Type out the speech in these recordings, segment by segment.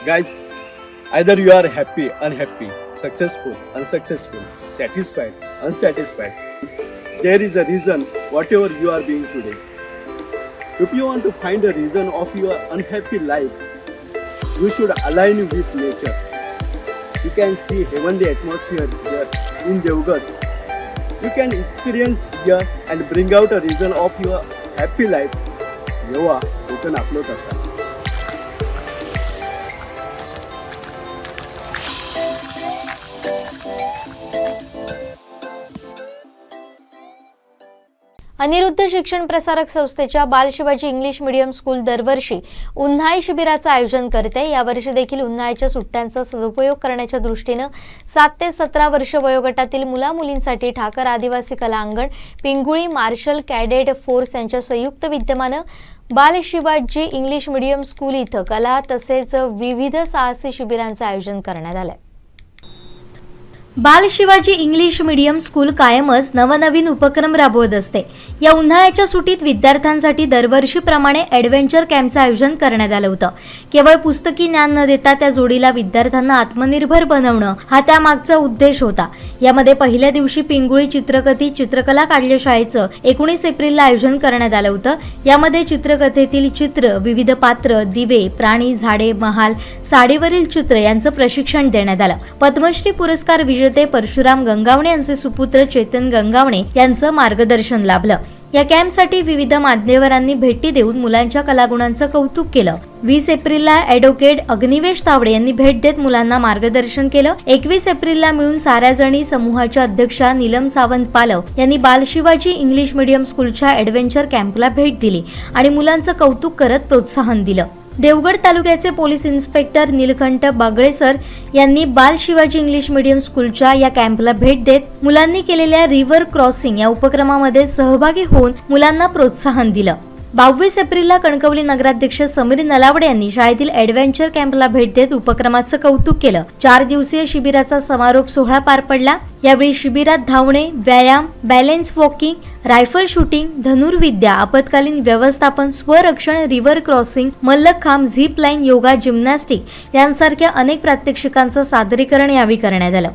Guys, either you are happy, unhappy, successful, unsuccessful, satisfied, unsatisfied. There is a reason whatever you are being today. If you want to find a reason of your unhappy life, you should align with nature. You can see heavenly atmosphere here in Jagभर. You can experience here and bring out a reason of your happy life. जेव्हा कोकण आपलंच असा. अनिरुद्ध शिक्षण प्रसारक संस्थेच्या बाल Shivaji English medium school दरवर्षी उन्हाळी शिबिराचं आयोजन करते. यावर्षी देखील उन्हाळ्याच्या सुट्ट्यांचा सदुपयोग करण्याच्या दृष्टीनं 7 ते 17 वर्ष वयोगटातील मुला-मुलींसाठी ठाकर आदिवासी कला अंगण, पिंगुळी मार्शल कॅडेट फोर्स यांच्या संयुक्त विद्यमानं बाल शिवाजी इंग्लिश मीडियम स्कूल इथं कला तसेच विविध साहसी शिबिरांचं आयोजन करण्यात आलंय. बाल शिवाजी इंग्लिश मीडियम स्कूल कायमच नवनवीन उपक्रम राबवत असते. या उन्हाळ्याच्या सुट्टीत विद्यार्थ्यांसाठी दरवर्षीप्रमाणे ॲडव्हेंचर कॅम्पचं आयोजन करण्यात आलं होतं. केवळ पुस्तकी ज्ञान न देता त्या जोडीला विद्यार्थ्यांना आत्मनिर्भर बनवणं हा त्यामागचा उद्देश होता. यामध्ये पहिल्या दिवशी पिंगुळी चित्रकथी चित्रकला कार्यशाळेचं 19 एप्रिलला आयोजन करण्यात आलं होतं. यामध्ये चित्रकथेतील चित्र, विविध पात्र, दिवे, प्राणी, झाडे, महाल, साडीवरील चित्र यांचं प्रशिक्षण देण्यात आलं. पद्मश्री पुरस्कार विजेते परशुराम गंगावणे यांचे सुपुत्र चेतन गंगावणे यांचं मार्गदर्शन लाभलं. या कॅम्पसाठी विविध मान्यवरांनी भेटी देऊन मुलांच्या कलागुणांचं कौतुक केलं. 20 एप्रिलला ॲडव्होकेट अग्निवेश तावडे यांनी भेट देत मुलांना मार्गदर्शन केलं. 21 एप्रिलला मिळून साऱ्याजणी समूहाच्या अध्यक्षा नीलम सावंत पालव यांनी बाल शिवाजी इंग्लिश मीडियम स्कूलच्या ॲडव्हेंचर कॅम्पला भेट दिली आणि मुलांचं कौतुक करत प्रोत्साहन दिलं. देवगड तालुक्याचे पोलीस इन्स्पेक्टर नीलकंठ बागळेसर यांनी बाल शिवाजी इंग्लिश मीडियम स्कूलच्या या कॅम्पला भेट देत मुलांनी केलेल्या रिव्हर क्रॉसिंग या उपक्रमामध्ये सहभागी होऊन मुलांना प्रोत्साहन दिलं. 22 एप्रिलला कणकवली नगराध्यक्ष समीर नलावडे यांनी शाळेतील ॲडव्हेंचर कॅम्पला भेट देत उपक्रमाचं कौतुक केलं. 4 दिवसीय शिबिराचा समारोप सोहळा पार पडला. यावेळी शिबिरात धावणे, व्यायाम, बॅलेन्स वॉकिंग, रायफल शूटिंग, धनुर्विद्या, आपत्कालीन व्यवस्थापन, स्वरक्षण, river crossing, mallakhamb, zip line, yoga, gymnastic यांसारख्या अनेक प्रात्यक्षिकांचं सादरीकरण यावेळी करण्यात आलं.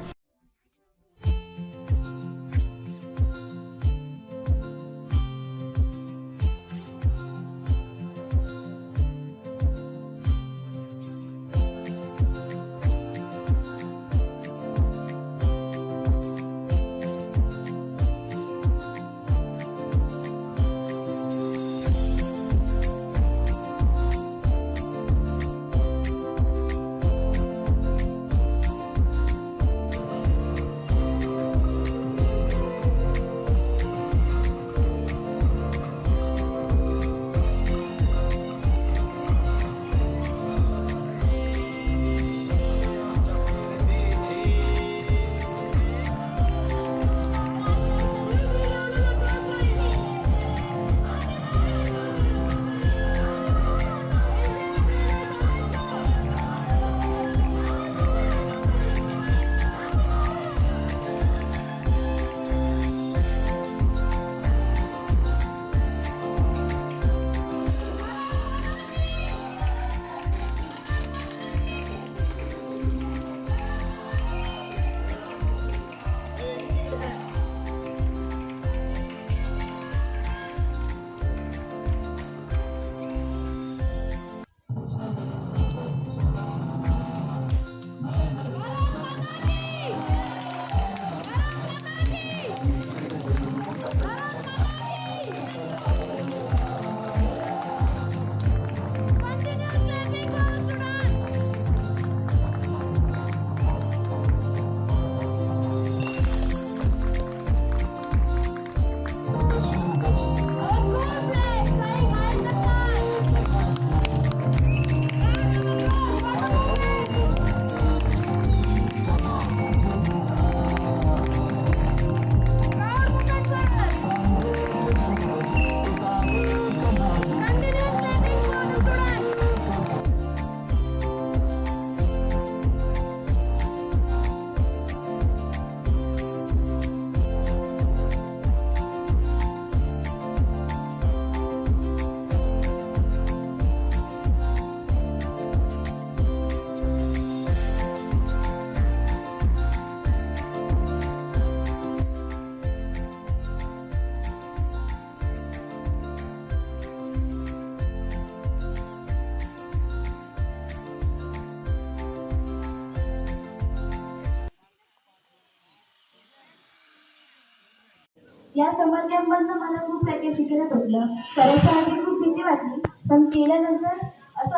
या समर कॅम्पमधनं मला खूप काही काही शिकायला भेटलं. करायच्या आधी खूप भीती वाटली, पण केल्यानंतर असं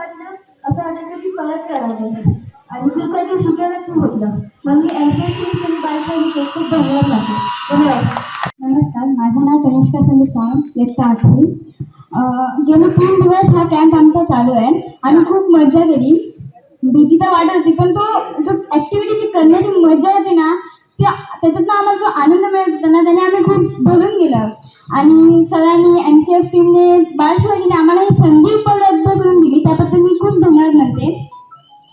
वाटायचं की परत करावं आणि खूप काही शिकायला खूप भेटलं. मग मी एनसीसी आणि बायसाईडचे खूप धन्यवाद लागतो. धन्यवाद. नमस्कार, माझं नाव तनिष्का संदीप सावंत, इयत्ता 8वी. गेले 3 दिवस हा कॅम्प आमचा चालू आहे आणि खूप मजा केली. भीती तर वाटत होती, पण जो ऍक्टिव्हिटी करण्याची मजा होती ना, त्याच्यातनं आम्हाला जो आनंद मिळत होता ना, त्याने आम्ही खूप भरून गेलं. आणि सगळ्यांनी NCF टीमने बालशिवाजीने आम्हाला ही संधी उपलब्ध करून दिली, त्याबद्दल मी खूप धन्यवाद म्हणते.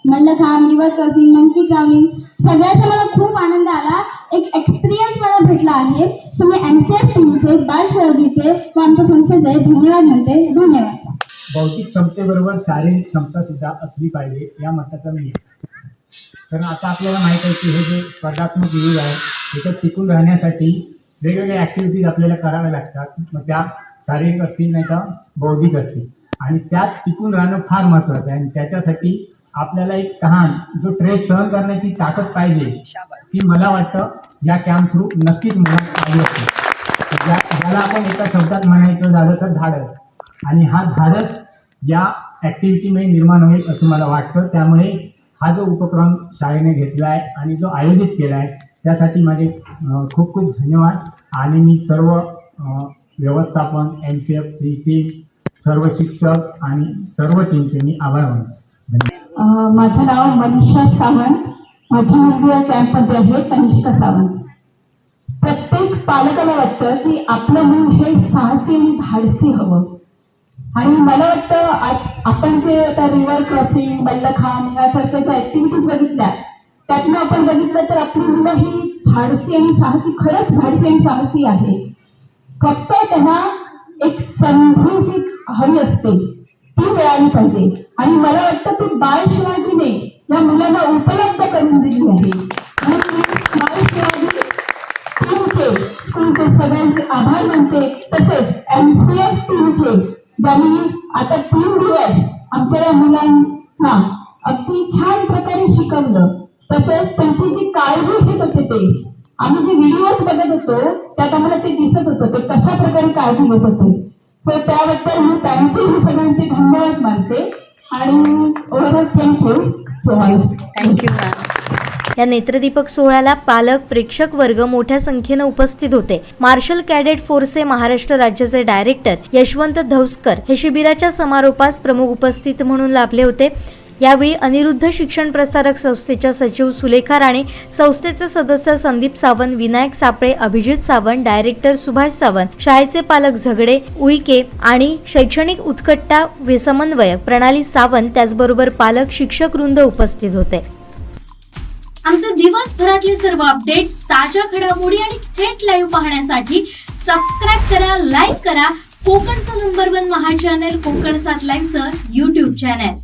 Mallakhamb, river crossing, monkey crowning सगळ्याचा मला खूप आनंद आला. एक एक्सपिरियन्स मला भेटला आहे. सो मी NCF टीमचे, बालशिवाजीचे व आमच्या संस्थेचे धन्यवाद म्हणते. धन्यवाद. भौतिक क्षमतेबरोबर शारीरिक क्षमता सुद्धा असली पाहिजे या मताचा मी आहे. कारण आता आपल्याला माहीत आहे की हे जे स्पर्धात्मक युग आहे त्याच्यात टिकून राहण्यासाठी वेगवेगळ्या ॲक्टिव्हिटीज आपल्याला कराव्या लागतात. मग त्या शारीरिक असतील नाही तर बौद्धिक असतील, आणि त्यात टिकून राहणं फार महत्त्वाचं आहे. आणि त्याच्यासाठी आपल्याला एक तहान, जो ट्रेस सहन करण्याची ताकद पाहिजे, ती मला वाटतं या कॅम्प थ्रू नक्कीच मला आली असते. ज्याला आपण एका शब्दात म्हणायचं झालं तर धाडस, आणि हा धाडस या ॲक्टिव्हिटीमुळे निर्माण होईल असं मला वाटतं. त्यामुळे हा जो उपक्रम शाळेने घेतला आहे आणि जो आयोजित केला आहे त्यासाठी माझे खूप खूप धन्यवाद. आणि मी सर्व व्यवस्थापन, NCFची टीम, सर्व शिक्षक आणि सर्व टीमचे मी आभार मानतो. माझं नाव मनीषा सावंत, माझी मुलगी या कॅम्पमध्ये आहे, तनिष्का सावंत. प्रत्येक पालकाला वाटतं की आपलं मूल हे साहसी आणि धाडसी हवं. आणि मला वाटतं आपण जे आता रिव्हर क्रॉसिंग, मल्लखांब यासारख्या ज्या ऍक्टिव्हिटीज बघितल्या, त्यातनं आपण बघितलं तर आपली मुलं ही धाडसी आणि साहसी, खरंच धाडसी आणि साहसी आहे. फक्त त्यांना एक संधी जी हवी असते ती मिळाली पाहिजे. आणि मला वाटतं की बाल शिवाजीने या मुलांना उपलब्ध करून दिली आहे. म्हणून मी बाल शिवाजी टीमचे, स्कूलचे सगळ्यांचे आभार मानते. तसेच NCF टीमचे, ज्यांनी आता 3 दिवस आमच्या या मुलांना अगदी छान प्रकारे शिकवलं. तसेच त्यांची जी काळजी घेत होते, ते आम्ही जे व्हिडिओज बघत होतो त्यात आम्हाला ते दिसत होतं ते कशा प्रकारे काळजी घेत होते. सो त्याबद्दल मी त्यांचेही सगळ्यांचे धन्यवाद मानते. आणि ओव्हरऑल थँक्यू. या नेत्रदीपक सोहळ्याला पालक, प्रेक्षक वर्ग मोठ्या संख्येनं उपस्थित होते. मार्शल कॅडेट फोर्सचे महाराष्ट्र राज्याचे डायरेक्टर यशवंत धवस्कर हे शिबिराच्या समारोपास प्रमुख उपस्थित म्हणून लाभले होते. यावेळी अनिरुद्ध शिक्षण प्रसारक संस्थेच्या सचिव सुलेखा राणे, संस्थेचे सदस्य संदीप सावंत, विनायक सापळे, अभिजित सावंत, डायरेक्टर सुभाष सावंत, शाळेचे पालक झगडे, उईके आणि शैक्षणिक उत्कटता समन्वयक प्रणाली सावंत, त्याचबरोबर पालक, शिक्षक वृंद उपस्थित होते. आमचे दिवसभरातले सर्व अपडेट्स, ताज्या घडामोडी आणि थेट लाईव्ह पाहण्यासाठी सबस्क्राईब करा, लाईक करा कोकणचं नंबर 1 महा चॅनल कोकणसाद लाईव्हचं YouTube चॅनल.